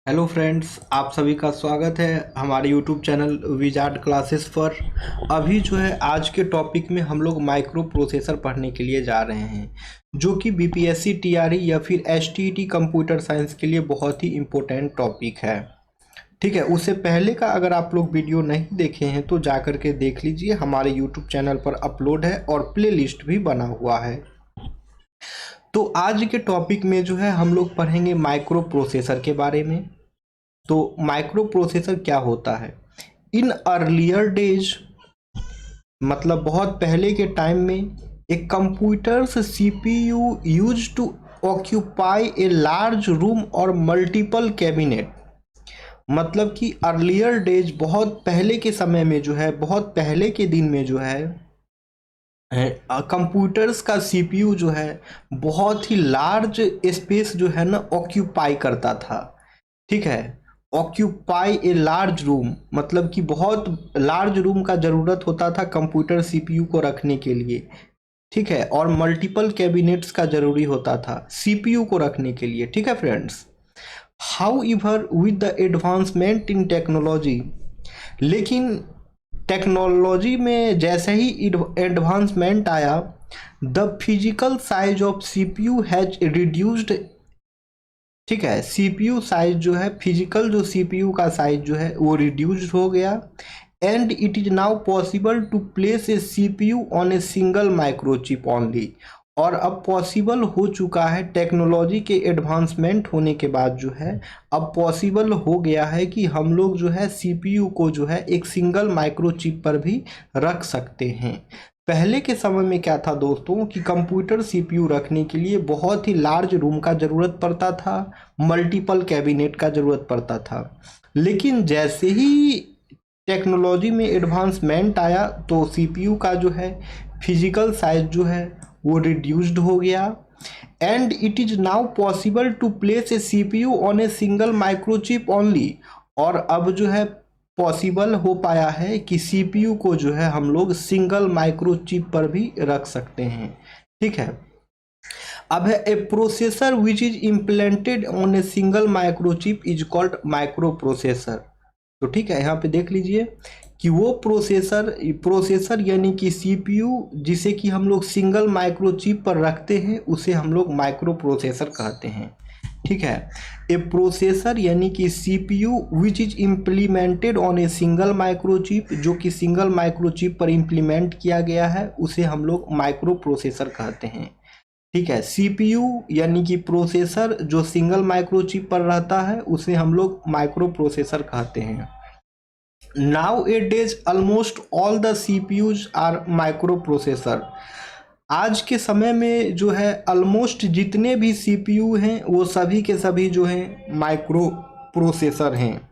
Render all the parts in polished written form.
Hello friends, आप सभी का स्वागत है हमारे यूट्यूब चैनल विजार्ड क्लासेस पर। अभी जो है आज के टॉपिक में हम लोग माइक्रो प्रोसेसर पढ़ने के लिए जा रहे हैं, जो कि बीपीएससी टीआरई या फिर एचटीईटी कंप्यूटर साइंस के लिए बहुत ही इम्पोर्टेंट टॉपिक है। ठीक है, उससे पहले का अगर आप लोग वीडियो नहीं देखे हैं तो जा कर के देख लीजिए, हमारे यूट्यूब चैनल पर अपलोड है और प्ले लिस्ट भी बना हुआ है। तो आज के टॉपिक में जो है हम लोग पढ़ेंगे माइक्रो प्रोसेसर के बारे में। तो माइक्रो प्रोसेसर क्या होता है? इन अर्लियर डेज, मतलब बहुत पहले के टाइम में, एक computers CPU used to occupy a large room और मल्टीपल कैबिनेट। मतलब कि अर्लियर डेज, बहुत पहले के समय में जो है, बहुत पहले के दिन में जो है कंप्यूटर्स का सीपीयू जो है बहुत ही लार्ज स्पेस जो है ना ऑक्यूपाई करता था। ठीक है, ऑक्यूपाई ए लार्ज रूम मतलब कि बहुत लार्ज रूम का ज़रूरत होता था कंप्यूटर सीपीयू को रखने के लिए। ठीक है, और मल्टीपल कैबिनेट्स का ज़रूरी होता था सीपीयू को रखने के लिए। ठीक है friends, how इवर with the advancement in technology, लेकिन टेक्नोलॉजी में जैसे ही एडवांसमेंट आया, the physical size of CPU has reduced. ठीक है, सीपीयू साइज जो है, फिजिकल जो सीपीयू का साइज जो है वो रिड्यूस्ड हो गया। And it is now possible to place a CPU on a single microchip only. और अब पॉसिबल हो चुका है, टेक्नोलॉजी के एडवांसमेंट होने के बाद जो है अब पॉसिबल हो गया है कि हम लोग जो है सीपीयू को जो है एक सिंगल माइक्रोचिप पर भी रख सकते हैं। पहले के समय में क्या था दोस्तों कि कंप्यूटर सीपीयू रखने के लिए बहुत ही लार्ज रूम का ज़रूरत पड़ता था, मल्टीपल कैबिनेट का ज़रूरत पड़ता था। लेकिन जैसे ही टेक्नोलॉजी में एडवांसमेंट आया तो सीपीयू का जो है फिजिकल साइज जो है वो रिड्यूस्ड हो गया। And it is now possible to place a CPU on a single microchip only. और अब जो है पॉसिबल हो पाया है कि सीपीयू को जो है हम लोग सिंगल माइक्रोचिप पर भी रख सकते हैं। ठीक है, अब है a processor which is implemented on a single microchip is called micro processor. तो ठीक है, यहाँ पे देख लीजिए कि वो प्रोसेसर यानी कि सीपीयू जिसे कि हम लोग सिंगल माइक्रोचिप पर रखते हैं उसे हम लोग माइक्रो प्रोसेसर कहते हैं। ठीक है, ए प्रोसेसर यानी कि CPU which is implemented on a single microchip, जो कि सिंगल माइक्रोचिप पर इम्प्लीमेंट किया गया है उसे हम लोग माइक्रो प्रोसेसर कहते हैं। ठीक है, सीपीयू यानी कि प्रोसेसर जो सिंगल माइक्रोचिप पर रहता है उसे हम लोग माइक्रो प्रोसेसर कहते हैं। Nowadays almost all the CPUs are micro processor. आज के समय में जो है ऑलमोस्ट जितने भी सीपीयू हैं वो सभी के सभी जो हैं माइक्रो प्रोसेसर हैं।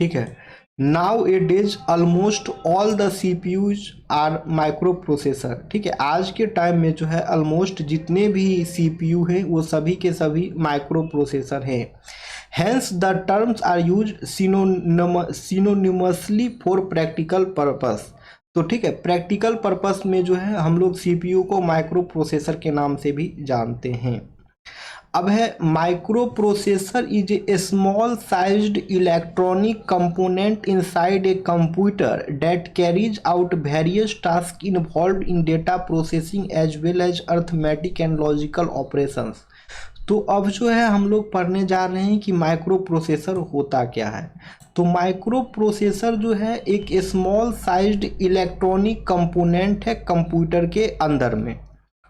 ठीक है, nowadays almost all the CPUs are micro processor. ठीक है, आज के टाइम में जो है ऑलमोस्ट जितने भी सीपीयू हैं वो सभी के सभी माइक्रो प्रोसेसर हैं। Hence the terms are used synonymously for practical purpose. तो ठीक है, प्रैक्टिकल पर्पस में जो है हम लोग सीपीयू को माइक्रो प्रोसेसर के नाम से भी जानते हैं। अब है micro processor is a small sized electronic component inside a computer that carries out various task involve in data processing as well as arithmetic and logical operations. तो अब जो है हम लोग पढ़ने जा रहे हैं कि माइक्रो प्रोसेसर होता क्या है। तो माइक्रो प्रोसेसर जो है एक स्मॉल साइज्ड इलेक्ट्रॉनिक कंपोनेंट है कंप्यूटर के अंदर में।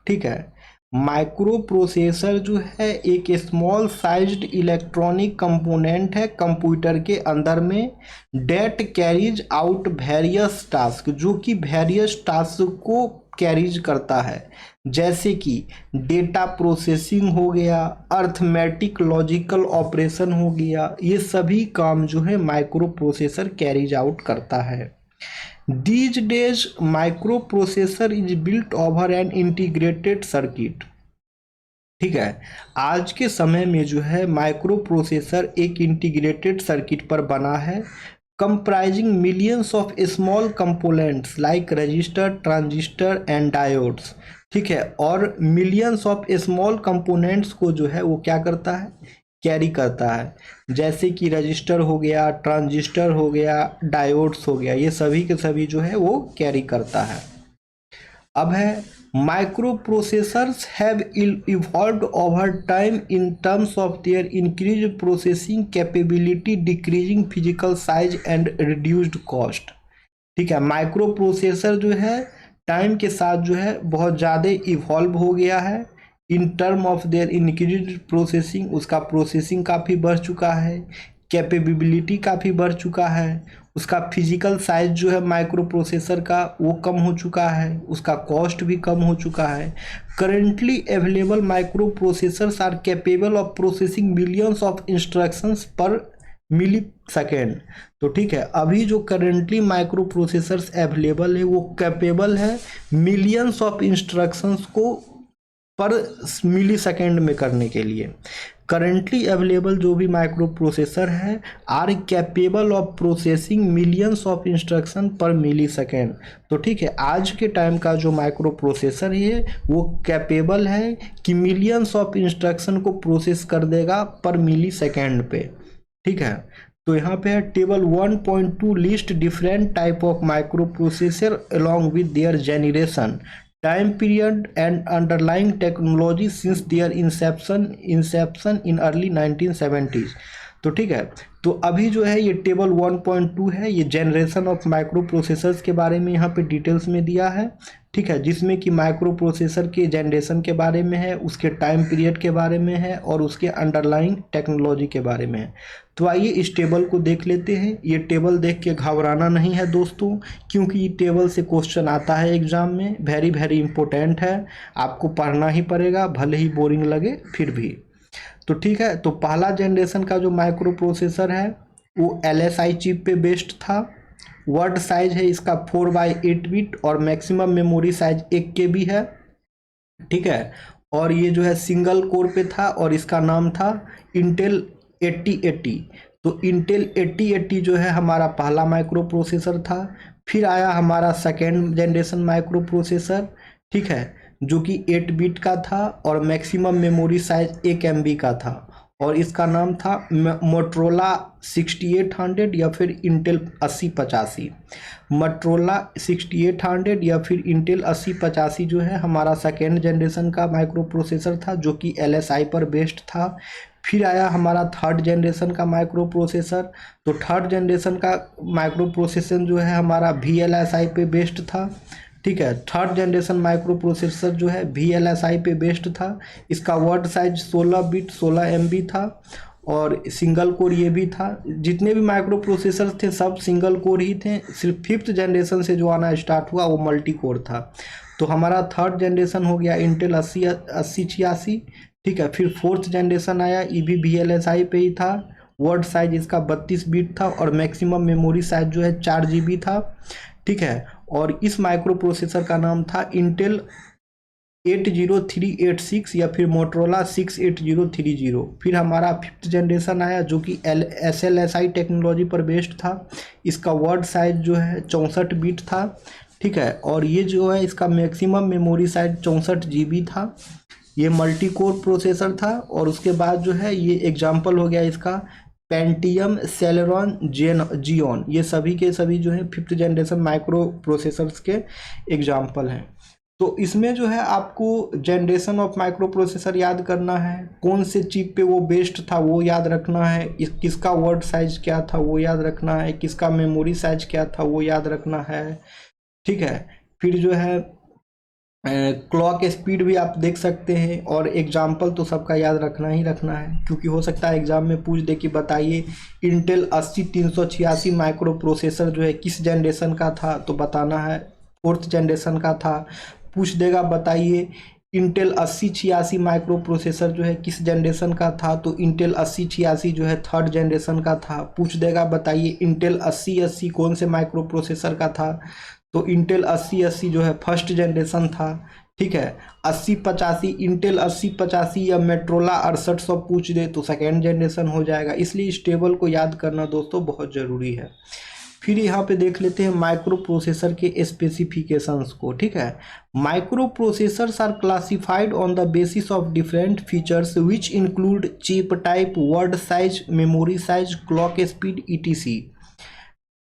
ठीक है, माइक्रो प्रोसेसर जो है एक स्मॉल साइज्ड इलेक्ट्रॉनिक कंपोनेंट है कंप्यूटर के अंदर में, that carries out various task, जो कि वेरियस टास्क को कैरीज करता है, जैसे कि डेटा प्रोसेसिंग हो गया, अर्थमेटिक लॉजिकल ऑपरेशन हो गया। ये सभी काम जो है माइक्रो प्रोसेसर कैरीज आउट करता है। These days microprocessor is built over an integrated circuit। ठीक है, आज के समय में जो है माइक्रो प्रोसेसर एक इंटीग्रेटेड सर्किट पर बना है, comprising millions of small components like register, transistor and diodes. ठीक है, और मिलियंस ऑफ स्मॉल कंपोनेंट्स को जो है वो क्या करता है, कैरी करता है, जैसे कि रजिस्टर हो गया, ट्रांजिस्टर हो गया, डायोड्स हो गया, ये सभी के सभी जो है वो कैरी करता है। अब है micro processors have evolved over time in terms of their increase processing capability, decreasing physical size and reduced cost. ठीक है, माइक्रो प्रोसेसर जो है टाइम के साथ जो है बहुत ज़्यादा इवॉल्व हो गया है। In term of their increase processing, उसका प्रोसेसिंग काफ़ी बढ़ चुका है, कैपेबिलिटी काफ़ी बढ़ चुका है, उसका फिजिकल साइज जो है माइक्रो प्रोसेसर का वो कम हो चुका है, उसका कॉस्ट भी कम हो चुका है। Currently available micro processors are capable of processing millions of instructions per milli second. तो ठीक है, अभी जो करेंटली माइक्रो प्रोसेसर्स अवेलेबल है वो कैपेबल है मिलियंस ऑफ इंस्ट्रक्शंस को पर मिली सेकेंड में करने के लिए। करंटली अवेलेबल जो भी माइक्रो प्रोसेसर है are capable of processing millions of instruction per milli second. तो ठीक है, आज के टाइम का जो माइक्रो प्रोसेसर है वो कैपेबल है कि मिलियंस ऑफ इंस्ट्रक्शन को प्रोसेस कर देगा पर मिली सेकेंड पे। ठीक है, तो यहाँ पे है table 1.2 list different type of micro processor along with their generation, time period and underlying technology since their inception in early 1970s। तो ठीक है, तो अभी जो है ये टेबल 1.2 है, ये जनरेशन ऑफ माइक्रो प्रोसेसर्स के बारे में यहाँ पे डिटेल्स में दिया है। ठीक है, जिसमें कि माइक्रो प्रोसेसर के जनरेशन के बारे में है, उसके टाइम पीरियड के बारे में है और उसके अंडरलाइंग टेक्नोलॉजी के बारे में है। तो आइए इस टेबल को देख लेते हैं। ये टेबल देख के घबराना नहीं है दोस्तों, क्योंकि ये टेबल से क्वेश्चन आता है एग्जाम में, वेरी वेरी इंपॉर्टेंट है, आपको पढ़ना ही पड़ेगा, भले ही बोरिंग लगे फिर भी। तो ठीक है, तो पहला जनरेशन का जो माइक्रो प्रोसेसर है वो LSI चिप पे बेस्ड था। वर्ड साइज है इसका 4/8 बिट और मैक्सिमम मेमोरी साइज 1 KB है। ठीक है, और ये जो है सिंगल कोर पे था और इसका नाम था इंटेल 8080। तो इंटेल 8080 जो है हमारा पहला माइक्रो प्रोसेसर था। फिर आया हमारा सेकेंड जनरेशन माइक्रो प्रोसेसर, ठीक है, जो कि 8 बिट का था और मैक्सिमम मेमोरी साइज 1 MB का था और इसका नाम था मोटरोला 6800 या फिर इंटेल 8085। मोटरोला 6800 या फिर इंटेल 8085 जो है हमारा सेकेंड जनरेशन का माइक्रो प्रोसेसर था, जो कि LSI पर बेस्ड था। फिर आया हमारा थर्ड जनरेशन का माइक्रो प्रोसेसर। तो थर्ड जनरेशन का माइक्रो प्रोसेसर जो है हमारा VLSI पे बेस्ड था। ठीक है, थर्ड जनरेशन माइक्रो प्रोसेसर जो है VLSI पे बेस्ड था। इसका वर्ड साइज 16 बिट 16 MB था और सिंगल कोर ये भी था। जितने भी माइक्रो प्रोसेसर थे सब सिंगल कोर ही थे, सिर्फ फिफ्थ जनरेशन से जो आना स्टार्ट हुआ वो मल्टी कोर था। तो हमारा थर्ड जनरेशन हो गया इंटेल 8086। ठीक है, फिर फोर्थ जनरेशन आया, ये भी VLSI पे ही था। वर्ड साइज इसका 32 बिट था और मैक्सिमम मेमोरी साइज जो है 4 GB था। ठीक है, और इस माइक्रो प्रोसेसर का नाम था इंटेल 80386 या फिर मोटरोला 68030। फिर हमारा फिफ्थ जनरेशन आया जो कि SLSI टेक्नोलॉजी पर बेस्ड था। इसका वर्ड साइज जो है 64 बिट था। ठीक है, और ये जो है इसका मैक्सिमम मेमोरी साइज 64 GB था। ये मल्टी कोर प्रोसेसर था। और उसके बाद जो है ये एग्जाम्पल हो गया इसका पेंटियम, सेलेरॉन, जियोन, ये सभी के सभी जो है फिफ्थ जनरेशन माइक्रो प्रोसेसर्स के एग्जाम्पल हैं। तो इसमें जो है आपको जनरेशन ऑफ माइक्रो प्रोसेसर याद करना है, कौन से चिप पे वो बेस्ड था वो याद रखना है, किसका वर्ड साइज क्या था वो याद रखना है, किसका मेमोरी साइज क्या था वो याद रखना है। ठीक है, फिर जो है क्लॉक स्पीड भी आप देख सकते हैं और एग्जाम्पल तो सबका याद रखना ही रखना है, क्योंकि हो सकता है एग्जाम में पूछ दे कि बताइए इंटेल 80386 माइक्रो प्रोसेसर जो है किस जनरेशन का था, तो बताना है फोर्थ जनरेशन का था। पूछ देगा बताइए इंटेल 8086 माइक्रो प्रोसेसर जो है किस जनरेशन का था, तो इंटेल 8086 जो है थर्ड जनरेशन का था। पूछ देगा बताइए इंटेल 8080 कौन से माइक्रो प्रोसेसर का था, तो इंटेल 8080 जो है फर्स्ट जनरेशन था। ठीक है, 8085 इंटेल 8085 या मेट्रोला 6800 पूछ दे तो सेकेंड जनरेशन हो जाएगा। इसलिए इस टेबल को याद करना दोस्तों बहुत ज़रूरी है। फिर यहाँ पे देख लेते हैं माइक्रो प्रोसेसर के स्पेसिफिकेशंस को। ठीक है, micro processors are classified on the basis of different features which include chip type, word size, memory size, clock speed, etc.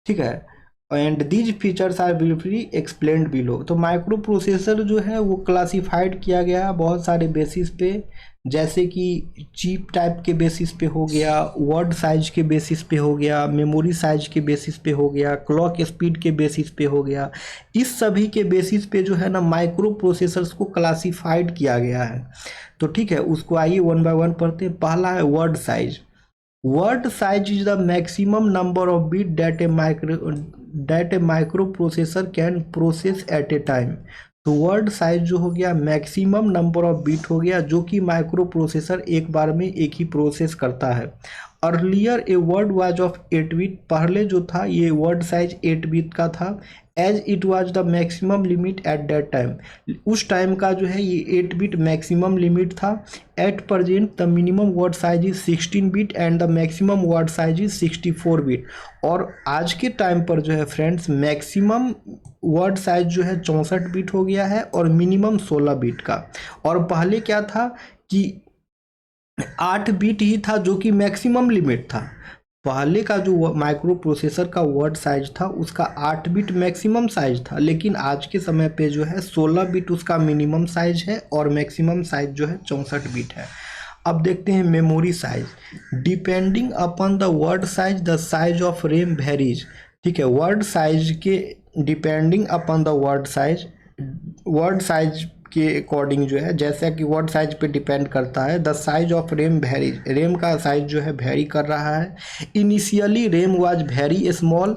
ठीक है, and these features are briefly explained below. तो micro processor जो है वो classified किया गया है बहुत सारे बेसिस पे, जैसे कि चिप टाइप के बेसिस पे हो गया, वर्ड साइज के बेसिस पे हो गया, मेमोरी साइज के बेसिस पे हो गया, क्लॉक स्पीड के बेसिस पे हो गया। इस सभी के बेसिस पे जो है ना माइक्रो प्रोसेसर्स को क्लासिफाइड किया गया है। तो ठीक है, उसको आइए वन बाय वन पढ़ते हैं। पहला है word size. Word size is the maximum number of bit that a microprocessor can process at a time। तो वर्ड साइज जो हो गया मैक्सिमम नंबर ऑफ बिट हो गया जो कि माइक्रो प्रोसेसर एक बार में एक ही प्रोसेस करता है। Earlier a word was of 8 bit, पहले जो था ये वर्ड साइज 8 बिट का था। As it was the maximum limit at that time, उस टाइम का जो है ये 8 बिट मैक्सिमम लिमिट था। At present the minimum word size is 16 bit and the maximum word size is 64 bit. और आज के टाइम पर जो है फ्रेंड्स मैक्सिमम वर्ड साइज जो है 64 बिट हो गया है और मिनिमम 16 बिट का। और पहले क्या था कि 8 बिट ही था जो कि मैक्सिमम लिमिट था। पहले का जो माइक्रो प्रोसेसर का वर्ड साइज था उसका 8 बिट मैक्सिमम साइज था, लेकिन आज के समय पे जो है 16 बिट उसका मिनिमम साइज है और मैक्सिमम साइज जो है 64 बिट है। अब देखते हैं memory size. Depending upon the word size the size of RAM varies. ठीक है, वर्ड साइज के depending upon the word size के अकॉर्डिंग जो है, जैसा कि वर्ड साइज पे डिपेंड करता है, the size of RAM varies, RAM का साइज जो है वेरी कर रहा है। Initially RAM was very small,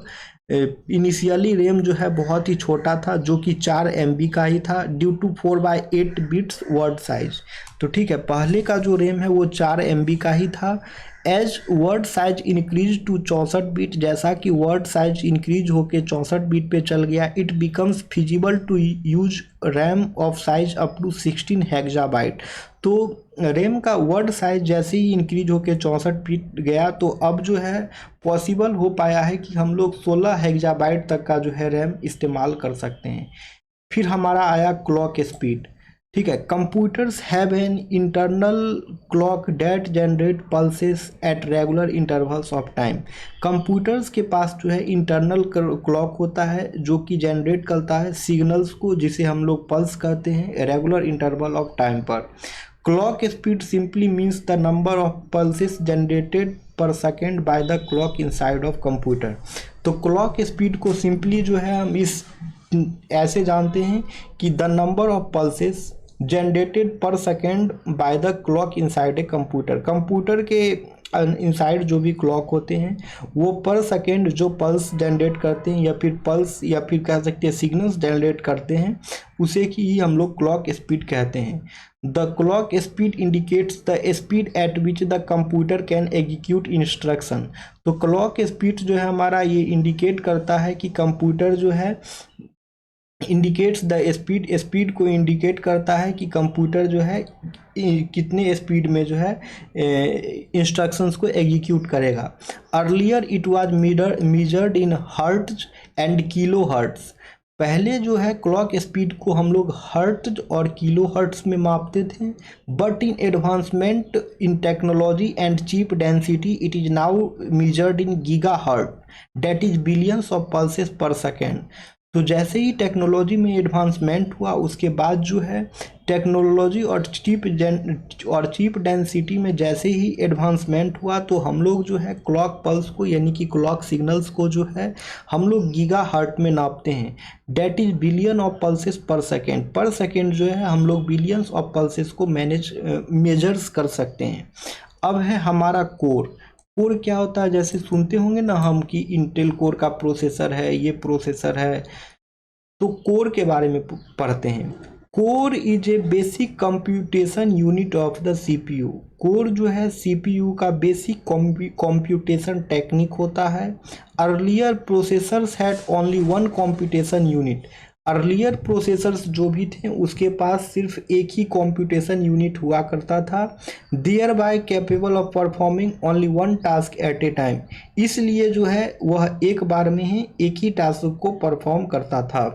initially RAM जो है बहुत ही छोटा था जो कि 4 MB का ही था due to 4/8 bits word size. तो ठीक है, पहले का जो रैम है वो 4 MB का ही था। As word size increase to 64 bit, जैसा कि वर्ड साइज इंक्रीज होके 64 बिट पे चल गया, it becomes feasible to use RAM of size up to 16 hexabyte. तो रैम का वर्ड साइज जैसे ही इंक्रीज होके 64 बिट गया तो अब जो है पॉसिबल हो पाया है कि हम लोग 16 हेक्साबाइट तक का जो है रैम इस्तेमाल कर सकते हैं। फिर हमारा आया क्लॉक स्पीड। ठीक है, computers have an internal clock that generate pulses at regular intervals of time. Computers के पास जो है इंटरनल क्लॉक होता है जो कि जनरेट करता है सिग्नल्स को, जिसे हम लोग पल्स कहते हैं रेगुलर इंटरवल ऑफ टाइम पर। Clock speed simply means the number of pulses generated per second by the clock inside of computer. तो क्लॉक स्पीड को सिंपली जो है हम इस ऐसे जानते हैं कि the number of pulses generated per second by the clock inside a computer. Computer के इनसाइड जो भी क्लॉक होते हैं वो पर सेकेंड जो पल्स जनरेट करते हैं या फिर पल्स या फिर कह सकते हैं सिग्नल्स जनरेट करते हैं उसे ही हम लोग क्लॉक स्पीड कहते हैं। The clock speed indicates the speed at which the computer can execute instruction. तो क्लॉक स्पीड जो है हमारा ये इंडिकेट करता है कि कंप्यूटर जो है इंडिकेट्स द स्पीड को इंडिकेट करता है कि कंप्यूटर जो है कितने स्पीड में जो है इंस्ट्रक्शंस को एग्जीक्यूट करेगा। Earlier it was measured in hertz and kilo hertz. पहले जो है क्लॉक स्पीड को हम लोग हर्ट्ज और किलो हर्ट्ज में मापते थे, but in advancement in technology and chip density it is now measured in giga hertz that is billions of pulses per second. तो जैसे ही टेक्नोलॉजी में एडवांसमेंट हुआ उसके बाद जो है टेक्नोलॉजी और चीप डेंसिटी में जैसे ही एडवांसमेंट हुआ तो हम लोग जो है क्लॉक पल्स को यानी कि क्लॉक सिग्नल्स को जो है हम लोग गीगा हर्ट में नापते हैं। That is billion of pulses per second जो है हम लोग बिलियंस ऑफ पल्सेस को मेजर्स कर सकते हैं। अब है हमारा कोर। कोर क्या होता है, जैसे सुनते होंगे ना हम कि इंटेल कोर का प्रोसेसर है, ये प्रोसेसर है। तो कोर के बारे में पढ़ते हैं। Core is a basic computation unit of the CPU. Core जो है सीपीयू का बेसिक कंप्यूटेशन टेक्निक होता है। Earlier processors had only one computation unit. Earlier processors जो भी थे उसके पास सिर्फ एक ही कंप्यूटेशन यूनिट हुआ करता था, there by capable of performing only one task at a time. इसलिए जो है वह एक बार में ही एक ही टास्क को परफॉर्म करता था।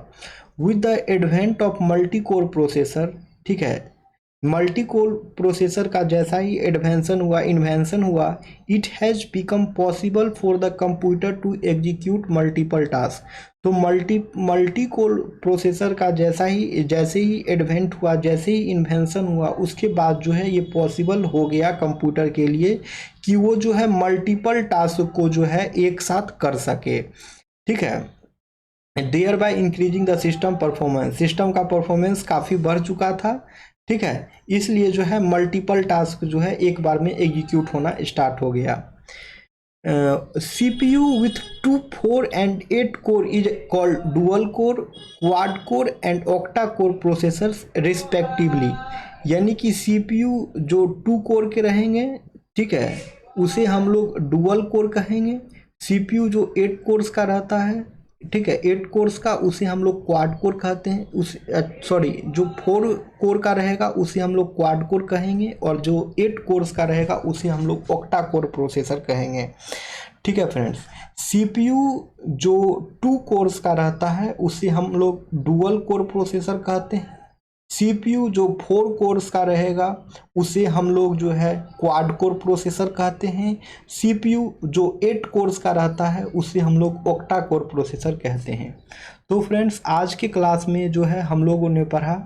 With the advent of multi core processor, ठीक है, मल्टी कोर प्रोसेसर का जैसा ही इन्वेंशन हुआ, it has become possible for the computer to execute multiple task. तो मल्टी कोर प्रोसेसर का जैसे ही एडवेंट हुआ, जैसे ही इन्वेंशन हुआ, उसके बाद जो है ये पॉसिबल हो गया कंप्यूटर के लिए कि वो जो है मल्टीपल टास्क को जो है एक साथ कर सके, ठीक है। There by increasing the system performance, system का परफॉर्मेंस काफ़ी बढ़ चुका था, ठीक है, इसलिए जो है मल्टीपल टास्क जो है एक बार में एग्जीक्यूट होना स्टार्ट हो गया। CPU with 2, 4 and 8 core is called dual core, quad core and octa core processors respectively। यानी कि CPU जो 2 कोर के रहेंगे, ठीक है, उसे हम लोग डुअल कोर कहेंगे। CPU जो 8 कोर्स का रहता है, ठीक है, 8 कोर्स का, उसे हम लोग क्वाड कोर कहते हैं। जो 4 कोर का रहेगा उसे हम लोग क्वाड कोर कहेंगे, और जो 8 कोर्स का रहेगा उसे हम लोग ऑक्टा कोर प्रोसेसर कहेंगे, ठीक है फ्रेंड्स। CPU जो 2 कोर्स का रहता है उसे हम लोग डुअल कोर प्रोसेसर कहते हैं। CPU जो 4 कोर्स का रहेगा उसे हम लोग जो है क्वाड कोर प्रोसेसर कहते हैं। CPU जो 8 कोर्स का रहता है उसे हम लोग ऑक्टा कोर प्रोसेसर कहते हैं। तो फ्रेंड्स, आज के क्लास में जो है हम लोगों ने पढ़ा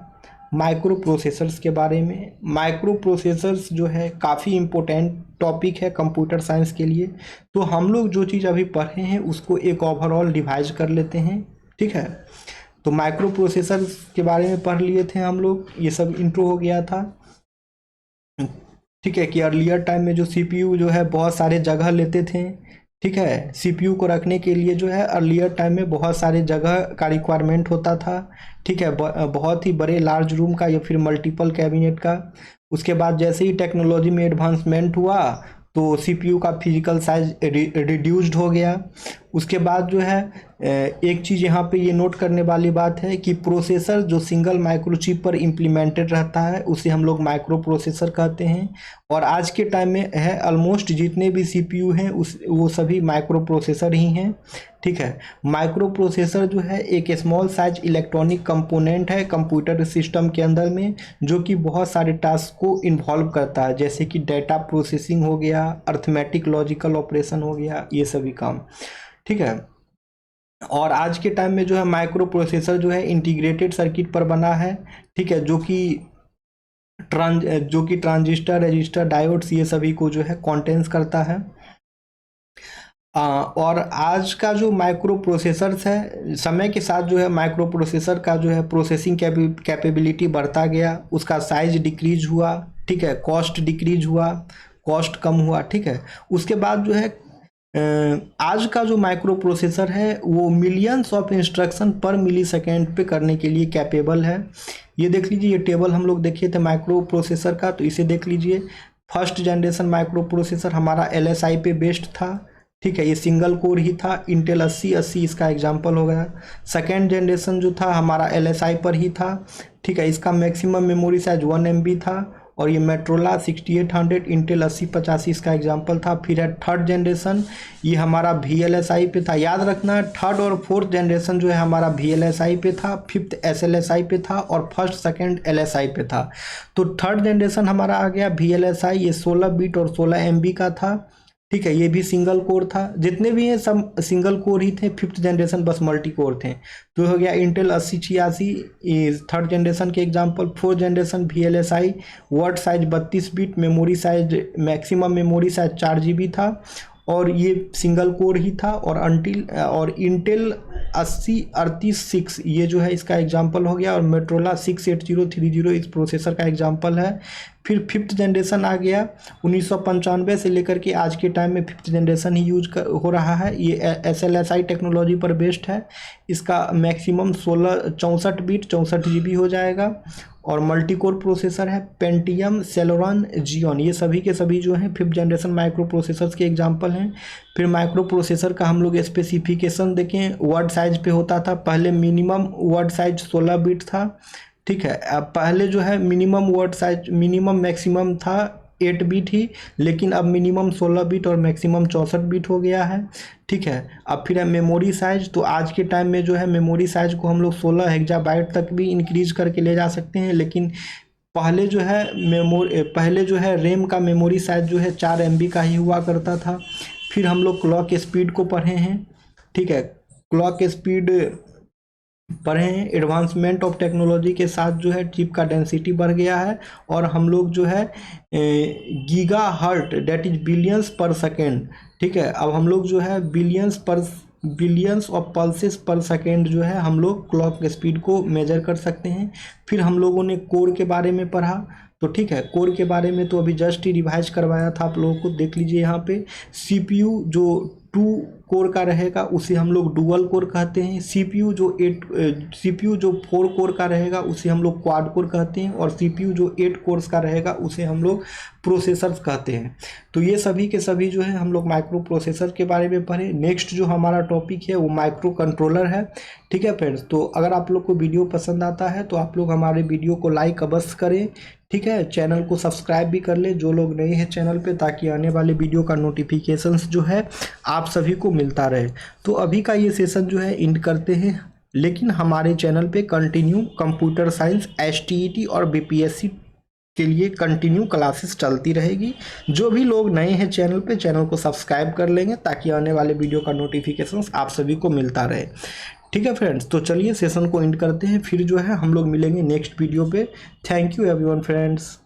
माइक्रो प्रोसेसर्स के बारे में। माइक्रो प्रोसेसर्स जो है काफ़ी इम्पोर्टेंट टॉपिक है कंप्यूटर साइंस के लिए। तो हम लोग जो चीज़ अभी पढ़े हैं उसको एक ओवरऑल डिवाइड कर लेते हैं, ठीक है। तो माइक्रो प्रोसेसर के बारे में पढ़ लिए थे हम लोग, ये सब इंट्रो हो गया था, ठीक है, कि अर्लियर टाइम में जो CPU जो है बहुत सारे जगह लेते थे, ठीक है। CPU को रखने के लिए जो है अर्लियर टाइम में बहुत सारे जगह का रिक्वायरमेंट होता था, ठीक है, बहुत ही बड़े लार्ज रूम का या फिर मल्टीपल कैबिनेट का। उसके बाद जैसे ही टेक्नोलॉजी में एडवांसमेंट हुआ तो CPU का फिजिकल साइज रिड्यूस्ड हो गया। उसके बाद जो है एक चीज़ यहाँ पे ये नोट करने वाली बात है कि प्रोसेसर जो सिंगल माइक्रोचिप पर इम्प्लीमेंटेड रहता है उसे हम लोग माइक्रो प्रोसेसर कहते हैं। और आज के टाइम में है ऑलमोस्ट जितने भी CPU हैं वो सभी माइक्रो प्रोसेसर ही हैं, ठीक है। माइक्रो प्रोसेसर जो है एक स्मॉल साइज इलेक्ट्रॉनिक कंपोनेंट है कंप्यूटर सिस्टम के अंदर में, जो कि बहुत सारे टास्क को इन्वॉल्व करता है, जैसे कि डेटा प्रोसेसिंग हो गया, अर्थमेटिक लॉजिकल ऑपरेशन हो गया, ये सभी काम, ठीक है। और आज के टाइम में जो है माइक्रो प्रोसेसर जो है इंटीग्रेटेड सर्किट पर बना है, ठीक है, जो कि ट्रांजिस्टर, रजिस्टर, डायोड्स, ये सभी को जो है कंटेन्स करता है। और आज का जो माइक्रो प्रोसेसर्स है, समय के साथ जो है माइक्रो प्रोसेसर का जो है प्रोसेसिंग कैपेबिलिटी बढ़ता गया, उसका साइज डिक्रीज हुआ, ठीक है, कॉस्ट डिक्रीज हुआ, कॉस्ट कम हुआ, ठीक है। उसके बाद जो है आज का जो माइक्रो प्रोसेसर है वो millions of instruction per milli second पे करने के लिए कैपेबल है। ये देख लीजिए, ये टेबल हम लोग देखे थे माइक्रो प्रोसेसर का, तो इसे देख लीजिए। फर्स्ट जनरेशन माइक्रो प्रोसेसर हमारा LSI पे बेस्ड था, ठीक है, ये सिंगल कोर ही था। इंटेल 8080 इसका एग्जाम्पल हो गया। सेकेंड जनरेशन जो था हमारा LSI पर ही था, ठीक है, इसका मैक्सिमम मेमोरी साइज 1 MB था। और ये मेट्रोला 6800 इंटेल 8085 इसका एग्जाम्पल था। फिर है थर्ड जनरेशन, ये हमारा VLSI पे था। याद रखना, थर्ड और फोर्थ जनरेशन जो है हमारा VLSI पे था, फिफ्थ SLSI पे था और फर्स्ट सेकंड LSI पे था। तो थर्ड जनरेशन हमारा आ गया VLSI, ये 16 बिट और 16 MB का था, ठीक है, ये भी सिंगल कोर था। जितने भी हैं सब सिंगल कोर ही थे। फिफ्थ जनरेशन बस मल्टी कोर थे। तो हो गया इंटेल 8086 थर्ड जनरेशन के example. Fourth generation VLSI, word size 32 bit, memory size maximum memory size 4 GB था और ये सिंगल कोर ही था। और इंटेल 8038 ये जो है इसका एग्जांपल हो गया। और मेट्रोला 68030 इस प्रोसेसर का एग्जांपल है। फिर फिफ्थ जनरेशन आ गया 1995 से लेकर के आज के टाइम में फिफ्थ जनरेशन ही हो रहा है। ये SLSI टेक्नोलॉजी पर बेस्ड है। इसका मैक्सिमम 64 बिट 64 GB हो जाएगा। और मल्टी कोर प्रोसेसर है पेंटियम, सेलोरन, जियोन, ये सभी के सभी जो हैं 5th जनरेशन माइक्रो प्रोसेसर्स के एग्जाम्पल हैं। फिर माइक्रो प्रोसेसर का हम लोग स्पेसिफिकेशन देखें, वर्ड साइज पे होता था, पहले मिनिमम वर्ड साइज 16 बिट था, ठीक है। अब पहले जो है minimum word size, minimum maximum था 8 बिट ही, लेकिन अब मिनिमम 16 बिट और मैक्सिमम 64 बिट हो गया है, ठीक है। अब फिर है मेमोरी साइज, तो आज के टाइम में जो है मेमोरी साइज को हम लोग 16 हेक्साबाइट तक भी इंक्रीज करके ले जा सकते हैं, लेकिन पहले जो है रैम का मेमोरी साइज जो है 4 MB का ही हुआ करता था। फिर हम लोग क्लॉक स्पीड को पढ़े हैं, ठीक है, क्लॉक स्पीड पढ़े हैं। एडवांसमेंट ऑफ टेक्नोलॉजी के साथ जो है चिप का डेंसिटी बढ़ गया है, और हम लोग जो है giga hertz that is billions per second, ठीक है। अब हम लोग जो है billions of pulses per second जो है हम लोग क्लॉक स्पीड को मेजर कर सकते हैं। फिर हम लोगों ने कोर के बारे में पढ़ा, तो ठीक है, कोर के बारे में तो अभी जस्ट ही रिवाइज करवाया था आप लोगों को, देख लीजिए यहाँ पे। CPU जो 2 कोर का रहेगा उसे हम लोग डुअल कोर कहते हैं। CPU जो 4 कोर का रहेगा उसे हम लोग क्वाड कोर कहते हैं, और CPU जो 8 कोर्स का रहेगा उसे हम लोग प्रोसेसर्स कहते हैं। तो ये सभी के सभी जो है हम लोग माइक्रो प्रोसेसर के बारे में पढ़े। नेक्स्ट जो हमारा टॉपिक है वो माइक्रो कंट्रोलर है, ठीक है फ्रेंड्स। तो अगर आप लोग को वीडियो पसंद आता है तो आप लोग हमारे वीडियो को लाइक अवश्य करें, ठीक है। चैनल को सब्सक्राइब भी कर ले जो लोग नए हैं चैनल पे, ताकि आने वाले वीडियो का नोटिफिकेशंस जो है आप सभी को मिलता रहे। तो अभी का ये सेशन जो है एंड करते हैं, लेकिन हमारे चैनल पे कंटिन्यू कंप्यूटर साइंस, STET और BPSC के लिए कंटिन्यू क्लासेस चलती रहेगी। जो भी लोग नए हैं चैनल पे, चैनल को सब्सक्राइब कर लेंगे ताकि आने वाले वीडियो का नोटिफिकेशंस आप सभी को मिलता रहे, ठीक है फ्रेंड्स। तो चलिए सेशन को एंड करते हैं, फिर जो है हम लोग मिलेंगे नेक्स्ट वीडियो पे। Thank you everyone friends.